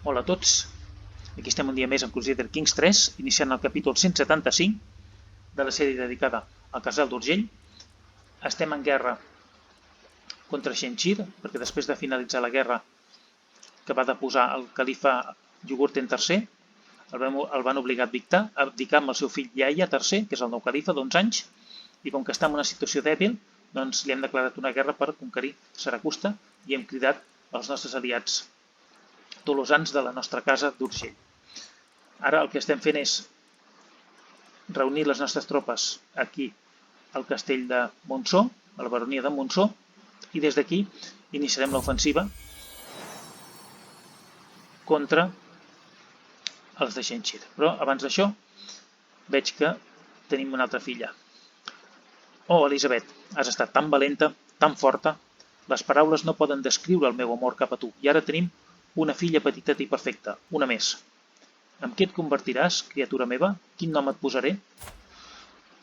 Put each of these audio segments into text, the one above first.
Hola a tots, aquí estem un dia més en Crusader Kings 3, iniciant el capítol 175 de la sèrie dedicada al casal d'Urgell. Estem en guerra contra Shenshir, perquè després de finalitzar la guerra que va deposar el califa Yugurten III, el van obligar a abdicar amb el seu fill Yahya III, que és el nou califa d'11 anys, i com que està en una situació dèbil, doncs li hem declarat una guerra per conquerir Saracusta i hem cridat els nostres aliats tolosans de la nostra casa d'Urgell. Ara el que estem fent és reunir les nostres tropes aquí al castell de Montsó, a la baronia de Montsó, i des d'aquí iniciarem l'ofensiva contra els de Shenshir. Però abans d'això veig que tenim una altra filla. Oh, Elisabet, has estat tan valenta, tan forta, les paraules no poden descriure el meu amor cap a tu, i ara tenim una filla petiteta i perfecta, una més. En què et convertiràs, criatura meva? Quin nom et posaré?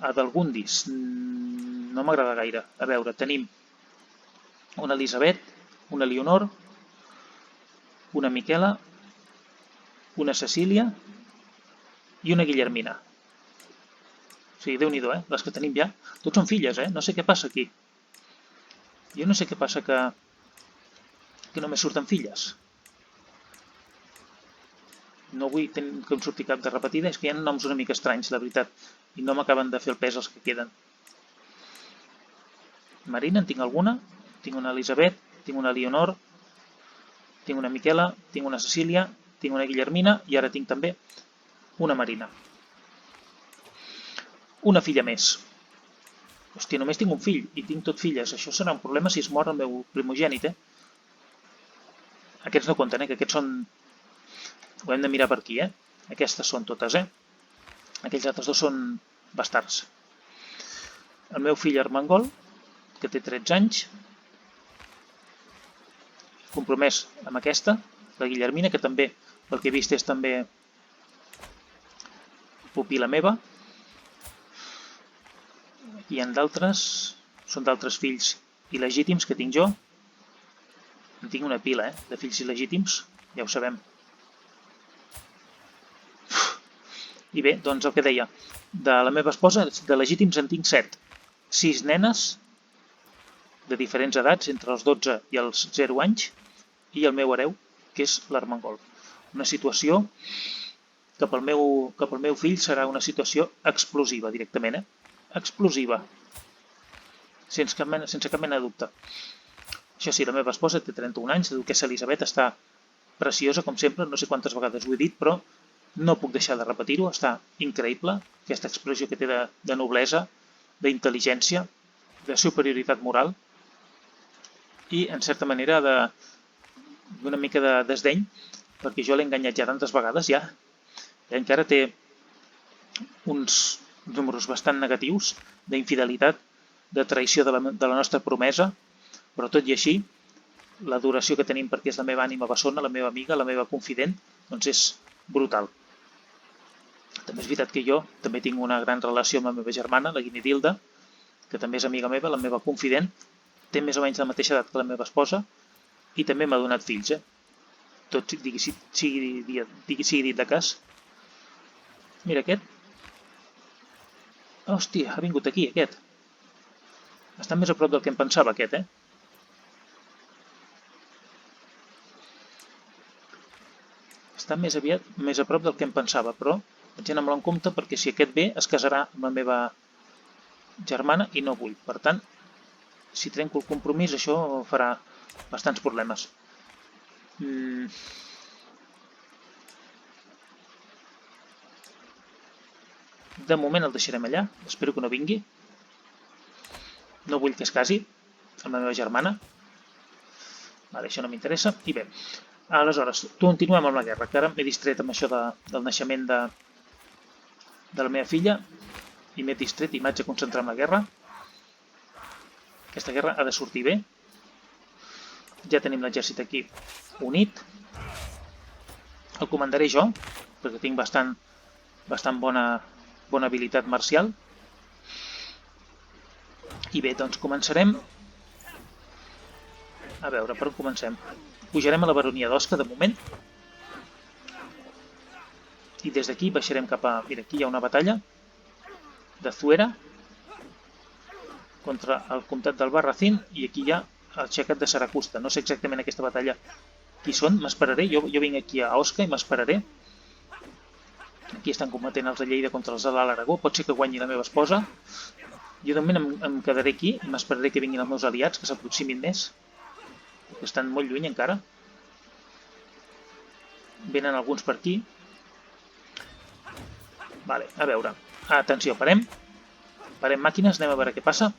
Adelgundis. No m'agrada gaire. A veure, tenim una Elisabet, una Leonor, una Miquela, una Cecília i una Guillermina. O sigui, Déu-n'hi-do, les que tenim ja. Tots són filles, No sé què passa aquí. Jo no sé què passa que només surten filles. No vull que em surti cap de repetida, és que hi ha noms una mica estranys, la veritat, i no m'acaben de fer el pes els que queden. Marina, en tinc alguna? Tinc una Elisabet, tinc una Leonor, tinc una Miquela, tinc una Cecília, tinc una Guillermina i ara tinc també una Marina. Una filla més. Hòstia, només tinc un fill i tinc tot filles. Això serà un problema si es mor el meu primogènit, Aquests no compten, que aquests són... Ho hem de mirar per aquí, Aquestes són totes, Aquells altres dos són bastards. El meu fill Armengol, que té 13 anys, compromès amb aquesta, la Guillermina, que també, pel que he vist, és també pupil·la meva. I en d'altres, són d'altres fills il·legítims que tinc jo. En tinc una pila, de fills il·legítims, ja ho sabem. I bé, doncs el que deia, de la meva esposa, de legítims en tinc 7. 6 nenes, de diferents edats, entre els 12 i els 0 anys, i el meu hereu, que és l'Armengol. Una situació que pel meu fill serà una situació explosiva, directament, Explosiva. Sense cap mena de dubte. Això sí, la meva esposa té 31 anys, la duquessa Elisabet està preciosa, com sempre, no sé quantes vegades ho he dit, però no puc deixar de repetir-ho, està increïble, aquesta expressió que té de noblesa, d'intel·ligència, de superioritat moral i, en certa manera, d'una mica de desdeny, perquè jo l'he enganyat ja tantes vegades, i encara té uns números bastant negatius d'infidelitat, de traïció de la nostra promesa, però tot i així, l'adoració que tenim perquè és la meva ànima bessona, la meva amiga, la meva confident, doncs és brutal. També és veritat que jo també tinc una gran relació amb la meva germana, la Guinidilda, que també és amiga meva, la meva confident, té més o menys la mateixa edat que la meva esposa i també m'ha donat fills, Tot sigui dit de cas. Mira aquest. Hòstia, ha vingut aquí, aquest. Està més a prop del que em pensava, aquest, Està més a prop del que em pensava, però vaig anar-me'l en compte perquè si aquest ve es casarà amb la meva germana i no vull. Per tant, si trenco el compromís, això farà bastants problemes. De moment el deixarem allà, espero que no vingui. No vull que es casi amb la meva germana. Vale, això no m'interessa. I bé, aleshores, continuem amb la guerra, que ara m'he distret amb això del naixement de la meva filla i m'he distret i m'haig de concentrar en la guerra. Aquesta guerra ha de sortir bé. Ja tenim l'exèrcit aquí unit. El comandaré jo, perquè tinc bastant bona habilitat marcial. I bé, doncs començarem. A veure, per on comencem? Pujarem a la baronia d'Osca, de moment. I des d'aquí baixarem cap a... Mira, aquí hi ha una batalla de Zuera contra el comtat d'Albarracín i aquí hi ha el xecat de Saracusta. No sé exactament aquesta batalla qui són, m'esperaré. Jo vinc aquí a Osca i m'esperaré. Aquí estan combatent els de Lleida contra els de l'Alt Aragó. Pot ser que guanyi la meva esposa. Jo de moment em quedaré aquí i m'esperaré que vinguin els meus aliats, que s'aproximin més, que estan molt lluny encara. Venen alguns per aquí. Vale, a veure. Atenció, parem. Parem màquines, anem a veure què passa.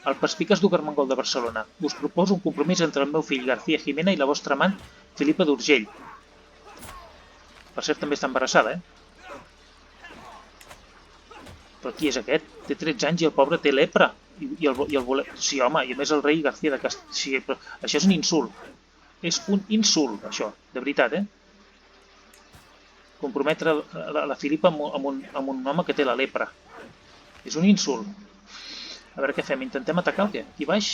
El perspicaç Duc Armengol de Barcelona. Us proposo un compromís entre el meu fill García Jimena i la vostra amant Filipa d'Urgell. Per cert, també està embarassada, Però qui és aquest? Té 13 anys i el pobre té lepra. I el voler... Sí, home, i a més el rei García de Castella... Sí, però això és un insult. És un insult, això, de veritat, Comprometre la Filipa amb un home que té la lepra. És un insult. A veure què fem, intentem atacar o què? Aquí baix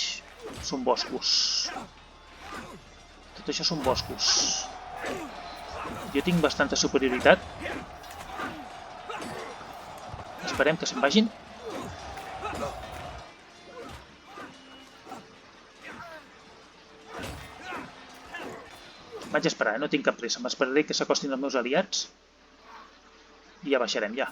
són boscos. Tot això són boscos. Jo tinc bastanta superioritat. Esperem que se'n vagin. Vaig esperar, no tinc cap pressa. M'esperaré que s'acostin els meus aliats i ja baixarem, ja.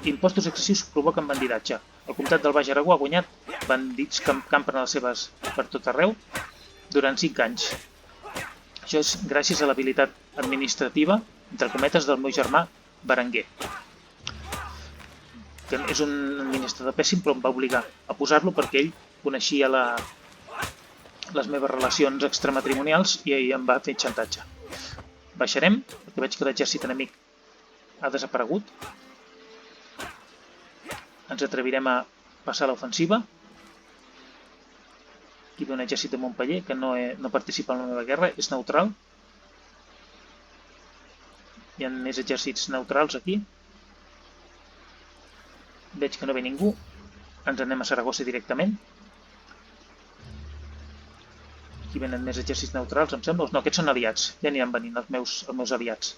Impostos excessius provoquen bandidatge. El comtat del Baix Aragó ha guanyat bandits que campen a les seves per tot arreu durant 5 anys. Això és gràcies a l'habilitat administrativa, entre cometes, del meu germà Berenguer, que és un administrador pèssim, però em va obligar a posar-lo perquè ell coneixia les meves relacions extramatrimonials i em va fer xantatge. Baixarem, perquè veig que l'exèrcit enemic ha desaparegut. Ens atrevirem a passar l'ofensiva. Aquí ve un exèrcit de Montpeller que no participa en la meva guerra, és neutral. Hi ha més exèrcits neutrals aquí. Veig que no ve ningú. Ens anem a Saragossa directament. Aquí venen més exèrcits neutrals, em sembla. No, aquests són aliats. Ja aniran venint els meus aliats.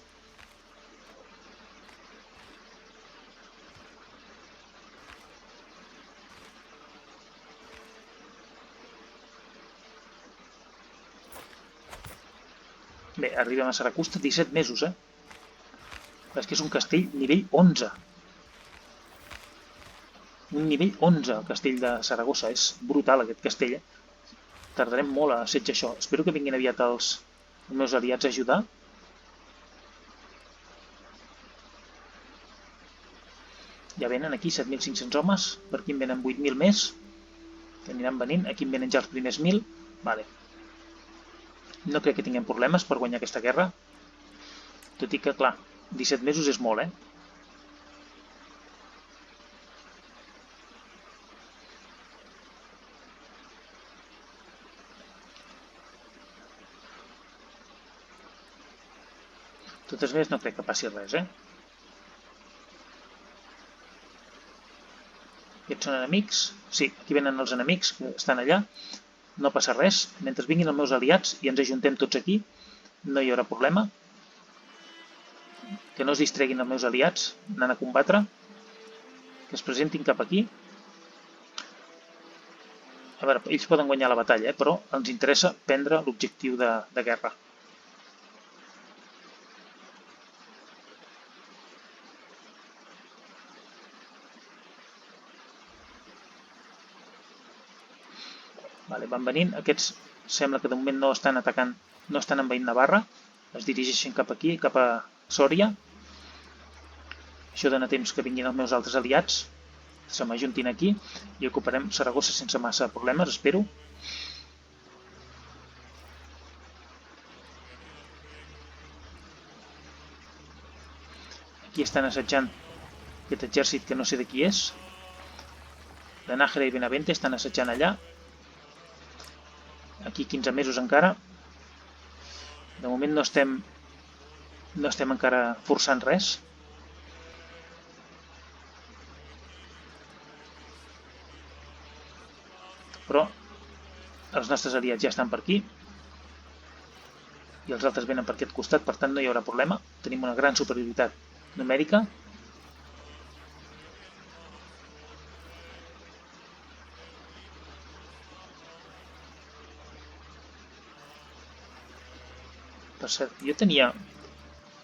Bé, arribem a Saracusta, 17 mesos, És que és un castell nivell 11. Un nivell 11, el castell de Saragossa. És brutal, aquest castell, Tardarem molt a assetjar això. Espero que vinguin aviat els meus aliats a ajudar. Ja venen aquí 7.500 homes. Per aquí en venen 8.000 més, que aniran venint. Aquí en venen ja els primers 1.000. Vale. No crec que tinguem problemes per guanyar aquesta guerra. Tot i que, clar, 17 mesos és molt, De totes maneres, no crec que passi res, Aquests són enemics. Sí, aquí venen els enemics que estan allà. No passa res. Mentre vinguin els meus aliats i ens ajuntem tots aquí, no hi haurà problema. Que no es distreguin els meus aliats anant a combatre. Que es presentin cap aquí. A veure, ells poden guanyar la batalla, però ens interessa prendre l'objectiu de guerra. Vale, van venint. Aquests sembla que de moment no estan atacant, no estan envaint Navarra. Es dirigeixen cap aquí, cap a Sòria. Això dona temps que vinguin els meus altres aliats. Se m'ajuntin aquí i ocuparem Saragossa sense massa problemes, espero. Aquí estan assetjant aquest exèrcit que no sé de qui és. De Nájera i Benavente estan assetjant allà. Aquí 15 mesos encara. De moment no estem encara forçant res. Però els nostres aliats ja estan per aquí. i els altres venen per aquest costat, per tant no hi haurà problema. Tenim una gran superioritat numèrica. Per cert, jo tenia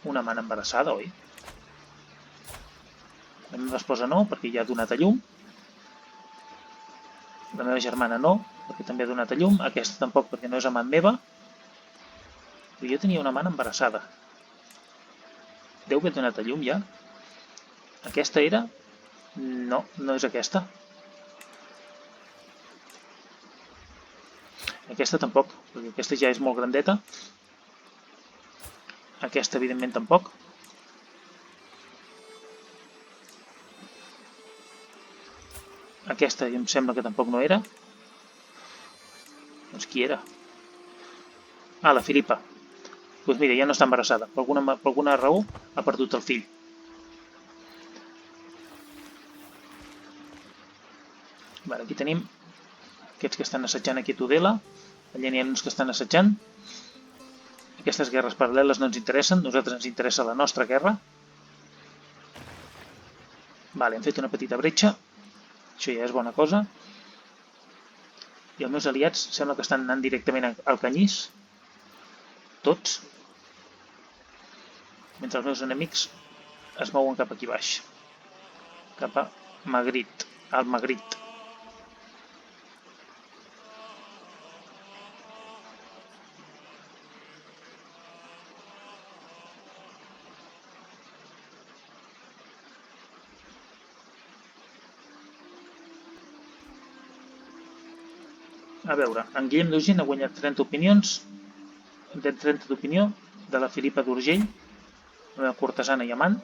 una mana embarassada, oi? La meva esposa no, perquè ja ha donat a llum. La meva germana no, perquè també ha donat a llum. Aquesta tampoc, perquè no és amant meva. Però jo tenia una mana embarassada. Deu haver donat a llum ja. Aquesta era? No, no és aquesta. Aquesta tampoc, perquè aquesta ja és molt grandeta. Aquesta, evidentment, tampoc. Aquesta em sembla que tampoc no era. Doncs qui era? Ah, la Filipa. Doncs mira, ja no està embarassada. Per alguna raó ha perdut el fill. Vale, aquí tenim aquests que estan assetjant aquí a Tudela. Allà n'hi ha uns que estan assetjant. Aquestes guerres paral·leles no ens interessen. Nosaltres ens interessa la nostra guerra. Vale, hem fet una petita bretxa. Això ja és bona cosa. I els meus aliats sembla que estan anant directament al Canyís. Tots. Mentre els meus enemics es mouen cap aquí baix. Cap a Magritte. Al Magritte. A veure, en Guillem d'Urgell ha guanyat 30 opinions, 30 d'opinió de la Filipa d'Urgell, la meva cortesana i amant.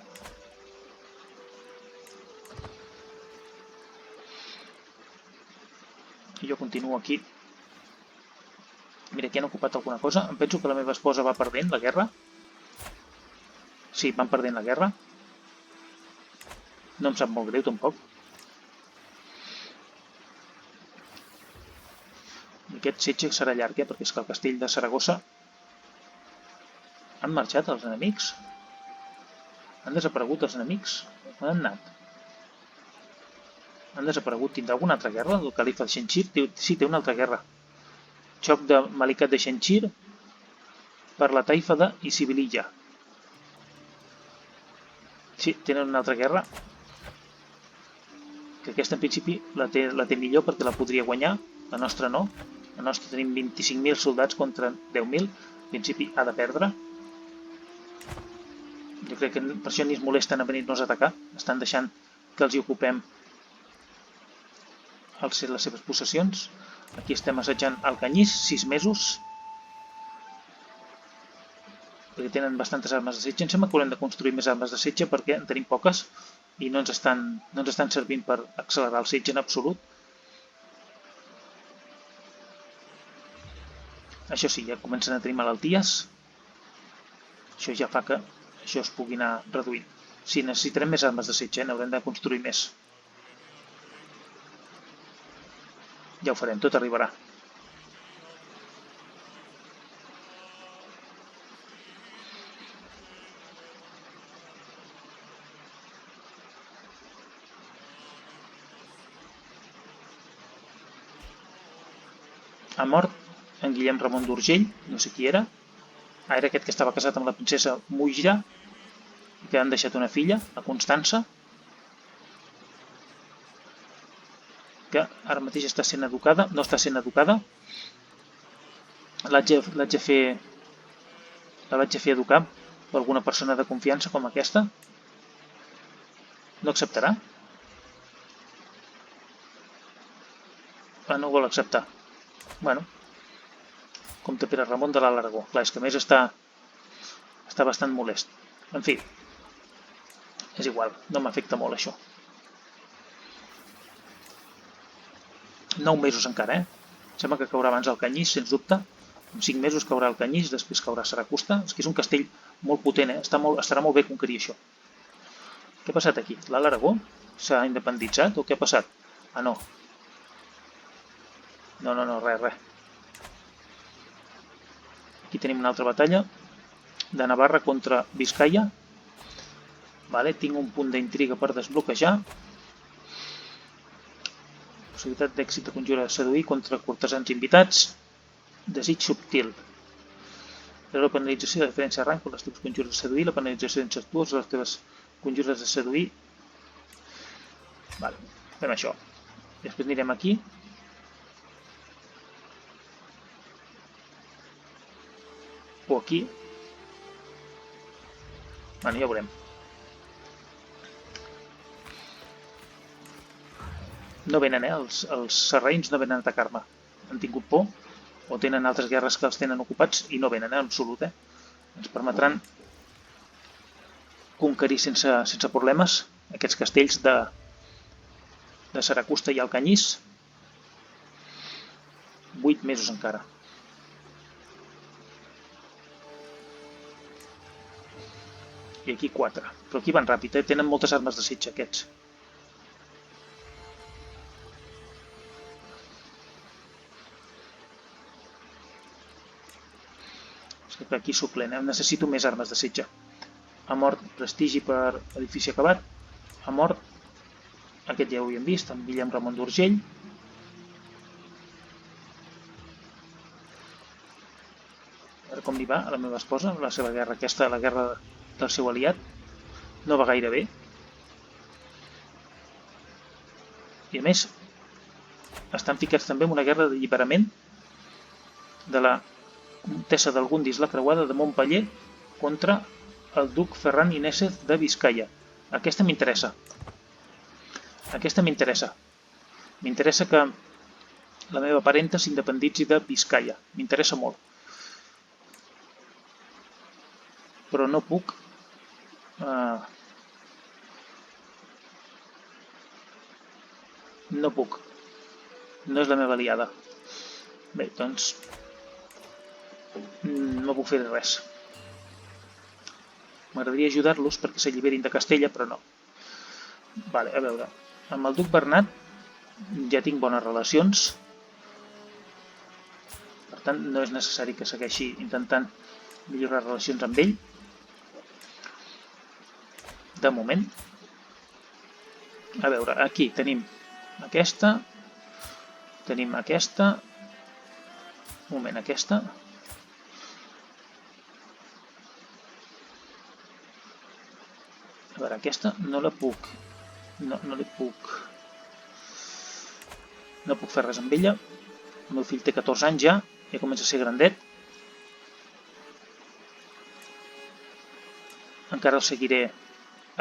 I jo continuo aquí. Mira, aquí han ocupat alguna cosa. Em penso que la meva esposa va perdent la guerra. Sí, van perdent la guerra. No em sap molt greu, tampoc. Aquest setge serà llarg, perquè és que el castell de Saragossa... Han marxat els enemics? Han desaparegut els enemics? On han anat? Han desaparegut. Tindrà alguna altra guerra? El califa de Shenshir? Sí, té una altra guerra. Xoc de Malikat de Shenshir per la taifa de Isibililla. Sí, tenen una altra guerra. Que aquesta en principi la té millor perquè la podria guanyar. La nostra no. La nostra tenim 25.000 soldats contra 10.000. En principi ha de perdre. Jo crec que per això ni es molesten a venir-nos a atacar. Estan deixant que els hi ocupem les seves possessions. Aquí estem assetjant el Canyís, 6 mesos. Perquè tenen bastantes armes de setge. Em sembla que haurem de construir més armes de setge perquè en tenim poques i no ens estan servint per accelerar el setge en absolut. Això sí, ja comencen a tenir malalties. Això ja fa que això es pugui anar reduint. Sí, necessitarem més armes de setge, n'haurem de construir més. Ja ho farem, tot arribarà. Ha mort en Guillem Ramon d'Urgell, no sé qui era. Era aquest que estava casat amb la princesa Mujra, que han deixat una filla, la Constança, que ara mateix està sent educada, no està sent educada. La vaig a fer educar per alguna persona de confiança com aquesta. No acceptarà? No vol acceptar. Bueno, comte Pere Ramon de l'Alt Aragó. Clar, és que a més està bastant molest. En fi, és igual, no m'afecta molt això. 9 mesos encara, Sembla que caurà abans el Canyís, sens dubte. En 5 mesos caurà el Canyís, després caurà Saracusta. És que és un castell molt potent, estarà molt bé conquerir això. Què ha passat aquí? L'Alt Aragó s'ha independitzat o què ha passat? Ah, no. No, res. Aquí tenim una altra batalla de Navarra contra Vizcaya. Vale, tinc un punt d'intriga per desbloquejar. Possibilitat d'èxit de conjura de seduir contra cortesans invitats. Desig subtil. La penalització de diferència de rang per les teves conjures de seduir, la penalització incestuosa de les teves conjures de seduir. Vale, fem això. Després anirem aquí. O aquí. Bueno, ja ho veurem. No venen, els sarraïns no venen a atacar-me. Han tingut por o tenen altres guerres que els tenen ocupats i no venen, en absolut. Ens permetran conquerir sense problemes aquests castells de Saracusta i Alcanyís. 8 mesos encara. I aquí 4. Però aquí van ràpid, tenen moltes armes de setge aquests. Aquí suplent, necessito més armes de setge. Ha mort prestigi per edifici acabat. Ha mort, aquest ja ho havíem vist, amb Guillem Ramon d'Urgell. A veure com li va a la meva esposa, la seva guerra aquesta, la guerra del seu aliat. No va gaire bé. I a més, estan ficats també en una guerra d'alliberament de la Comtessa del Gundis la Creuada de Montpeller contra el duc Ferran Inézez de Vizcaya. Aquesta m'interessa. Aquesta m'interessa. M'interessa que la meva parenta s'independitzi de Vizcaya. M'interessa molt. Però no puc... No puc. No és la meva aliada. Bé, doncs... no puc fer res. M'agradaria ajudar-los perquè s'alliberin de Castella, però no. Vale, a veure, amb el duc Bernat ja tinc bones relacions. Per tant, no és necessari que segueixi intentant millorar relacions amb ell. De moment. A veure, aquí tenim aquesta. Tenim aquesta. Un moment, aquesta. A veure, aquesta no la puc... No li puc... No puc fer res amb ella. El meu fill té 14 anys ja comença a ser grandet. Encara el seguiré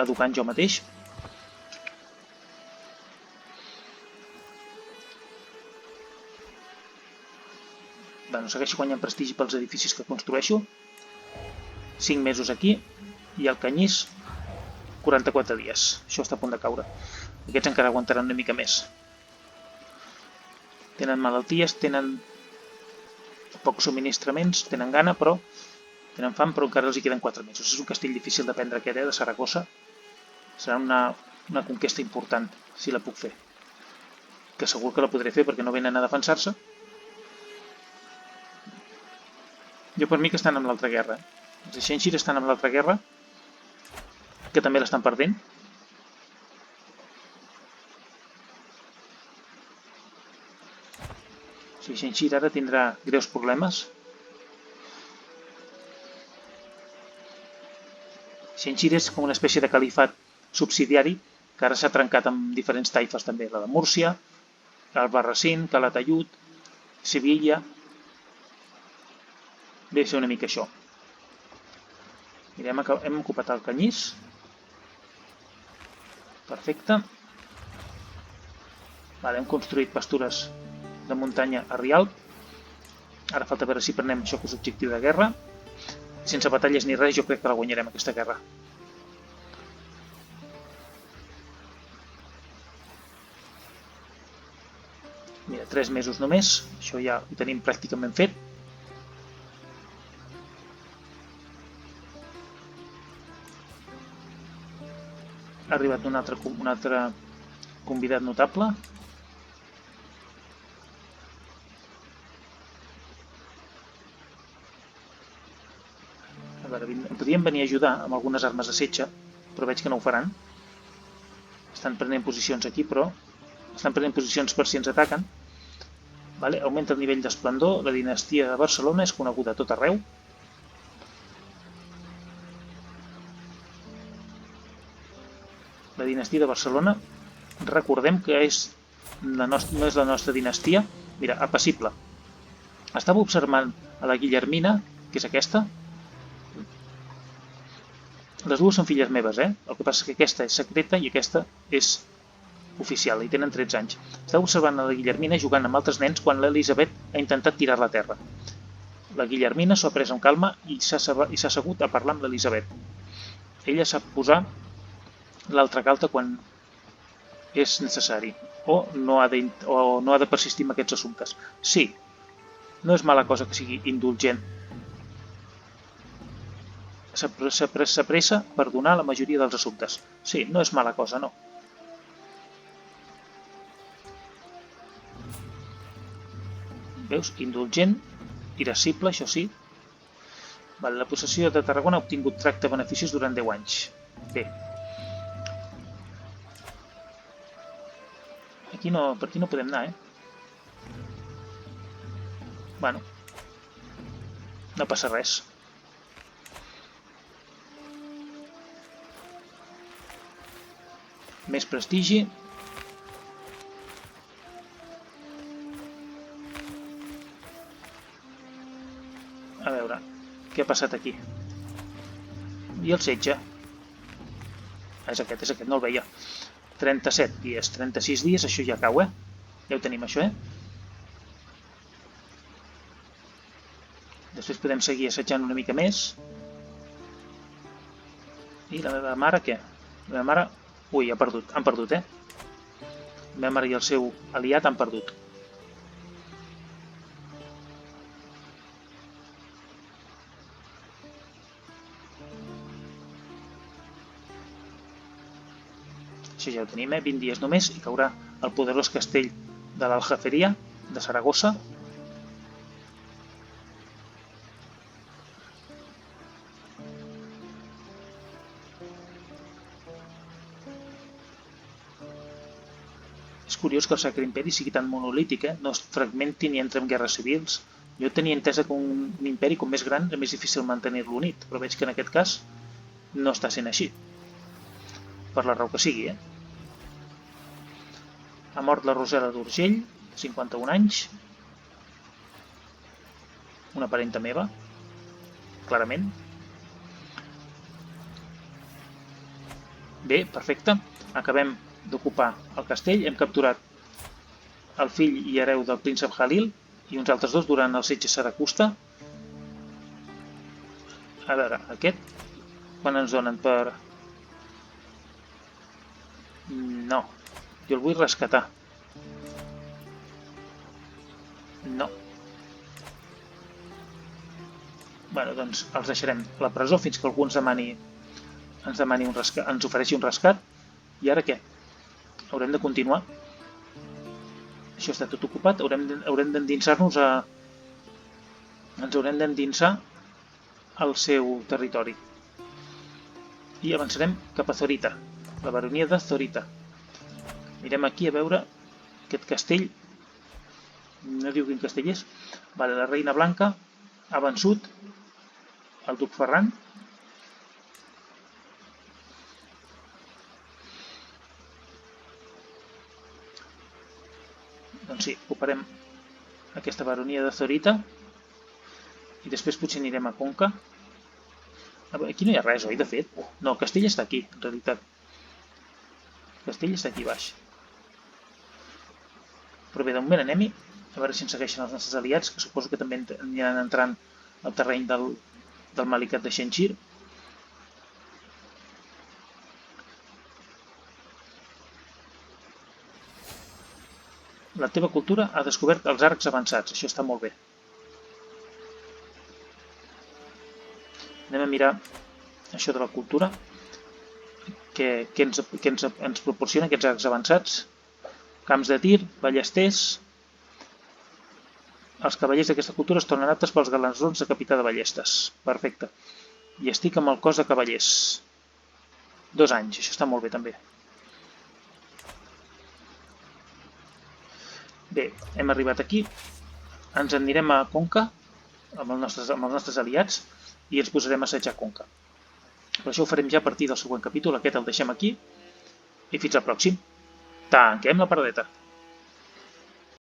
educant jo mateix. Bueno, segueixo guanyant prestigi pels edificis que construeixo. 5 mesos aquí i el Canyís 44 dies. Això està a punt de caure. Aquests encara aguantaran una mica més. Tenen malalties, tenen pocs subministraments, tenen gana, però tenen fam, però encara els hi queden 4 mesos. És un castell difícil de prendre aquest, de Saragossa. Serà una conquesta important, si la puc fer. Que segur que la podré fer perquè no venen a defensar-se. Jo per mi que estan amb l'altra guerra. Els Ixenxir estan amb l'altra guerra, que també l'estan perdent. Si Ixenxir ara tindrà greus problemes. Ixenxir és com una espècie de califat subsidiari que ara s'ha trencat amb diferents taifes també. La de Múrcia, Albarracín, Calatayud, Sevilla. Ve a ser una mica això. Mirem, hem ocupat el Canyís. Perfecte. Vale, hem construït pastures de muntanya a Rialp. Ara falta veure si prenem això que és objectiu de guerra. Sense batalles ni res, jo crec que la guanyarem aquesta guerra. Mira, 3 mesos només. Això ja ho tenim pràcticament fet. Ha arribat un altre convidat notable. A veure, podríem venir a ajudar amb algunes armes de setge, però veig que no ho faran. Estan prenent posicions aquí, però estan prenent posicions per si ens ataquen. Vale? Augmenta el nivell d'esplendor. La dinastia de Barcelona és coneguda a tot arreu. La dinastia de Barcelona, recordem que no és la nostra dinastia. Mira, apassible. Estava observant a la Guillermina, que és aquesta. Les dues són filles meves, eh? El que passa és que aquesta és secreta i aquesta és oficial, i tenen 13 anys. Estava observant a la Guillermina jugant amb altres nens quan l'Elisabet ha intentat tirar-la a terra. La Guillermina s'ho ha pres amb calma i s'ha assegut a parlar amb l'Elisabet. Ella sap posar l'altra galta quan és necessari, o no ha de persistir en aquests assumptes. Sí, no és mala cosa que sigui indulgent. S'apressa per donar la majoria dels assumptes. Sí, no és mala cosa, no. Veus? Indulgent, irascible, això sí. Vale, la possessió de Tarragona ha obtingut tracte beneficiós durant 10 anys. Bé. Per aquí no podem anar, eh? Bueno. No passa res. Més prestigi. A veure, què ha passat aquí? I el setge? És aquest, no el veia. 37 dies, 36 dies, això ja cau, eh? Ja ho tenim, això, Després podem seguir assetjant una mica més. I la meva mare, què? La meva mare... Ui, han perdut, eh? La meva mare i el seu aliat han perdut. Això ja ho tenim, 20 dies només, i caurà el poderós castell de l'Aljaferia, de Saragossa. És curiós que el Sacre Imperi sigui tan monolític, no es fragmenti ni entre en guerres civils. Jo tenia entesa que un imperi com més gran és més difícil mantenir-lo unit, però veig que en aquest cas no està sent així. Per la raó que sigui, Ha mort la Rosela d'Urgell, 51 anys. Una parenta meva, clarament. Bé, perfecte. Acabem d'ocupar el castell. Hem capturat el fill i hereu del príncep Jalil i uns altres dos durant el setge Saracusta. A veure, aquest, quan ens donen per... No, jo el vull rescatar. No. Bueno, doncs els deixarem a la presó fins que algú ens demani un rescat, ens ofereixi un rescat. I ara què? Haurem de continuar. Això està tot ocupat. Haurem d'endinsar-nos a... Ens haurem d'endinsar al seu territori. I avançarem cap a Zorita, la baronia de Zorita. Mirem aquí a veure aquest castell. No diu quin castell és. Vale, la reina Blanca ha vençut el duc Ferran. Doncs sí, ocuparem aquesta baronia de Zorita i després potser anirem a Conca. Aquí no hi ha res, oi, de fet? No, Castell està aquí, en realitat. Castell està aquí baix. Però bé, de moment anem-hi, a veure si ens segueixen els nostres aliats, que suposo que també aniran entrant al terreny del Malikat de Shenshir. La teva cultura ha descobert els arcs avançats, això està molt bé. Anem a mirar això de la cultura, que ens proporciona aquests arcs avançats. Camps de tir, ballesters... Els cavallers d'aquesta cultura es tornen aptes pels galardons de capità de ballestes. Perfecte. I estic amb el cos de cavallers. 2 anys, això està molt bé també. Bé, hem arribat aquí. Ens en anirem a Conca amb els nostres aliats i ens posarem a assetjar Conca. Però això ho farem ja a partir del següent capítol. Aquest el deixem aquí i fins al pròxim. Tanquem la paradeta.